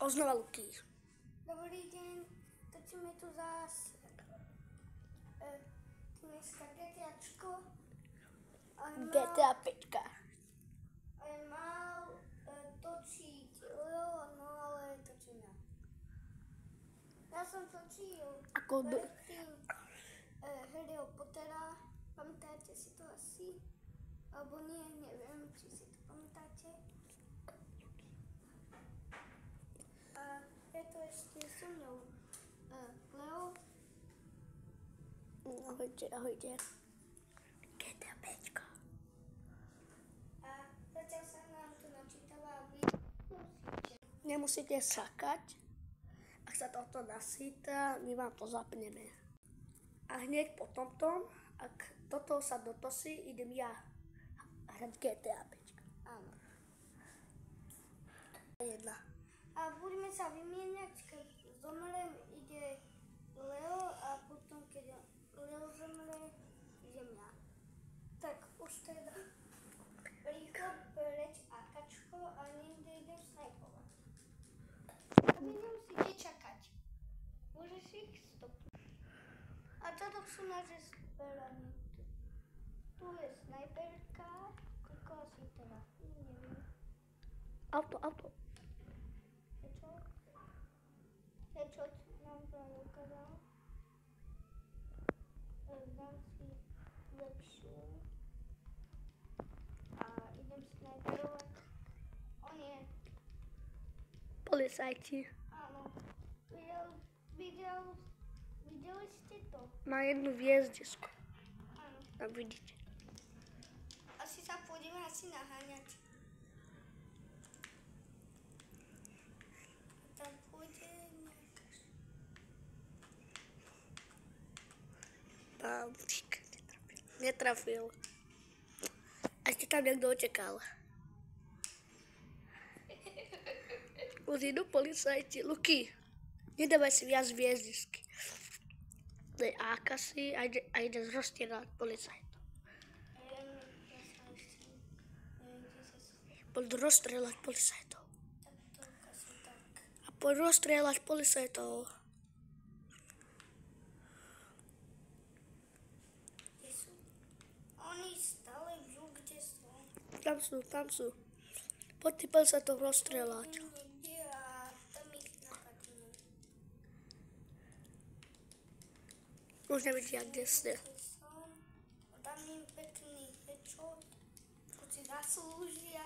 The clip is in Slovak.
Oznova Luky. Dobrý deň, točíme tu zás dneska GTAčko. GTA 5. Mal točiť Leo, no ale točím ja. Ja som točil predtým Harryho Pottera, pamätáte si to asi? Alebo nie, neviem, či si to pamätáte. A je to ešte so mnou Leo. Ahojte. GTA 5. A zatiaľ sa nám tu načítala a vy Nemusíte sakať. Ak sa toto nasýta, my vám to zapneme. A hneď po tomto, ak toto sa dotosí, idem ja hrať GTA 5. áno. Jedna. A budeme sa vymieňať, keď zomrem, ide Leo a potom, keď Leo zomre, idem ja. Tak už teda rýchlo preč AKčko a niekde idem snajpovať. A vy nemusíte čakať. Môžeš ich stopnúť. A toto sú naše zberanie. Tu je snajperka, koľko asi teda, neviem. Auto. Headshot nám práve ukázal. Dám si lepšiu. A idem snajperovať. O nie. Policajti. Áno. Videli ste to? Má jednu hviezdisku. Áno. Tam vidíte. Asi sa pôjdeme naháňať. Tam pôjde Netrafil. A ešte tam niekto očekal. Už idú policajti. Luky, nedávaj si viac hviezdisky. Daj ákasy a ide rozstrieľať policajtov. Poď rozstrieľať policajtov. A poď rozstrieľať policajtov. Oni stále vžú, kde sú. Tam sú. Poď ty policajtov rozstrieľať. Niekde a tam ich napadnú. Už nevidia, kde ste. Dám im pekný headshot, ko si zaslúžia.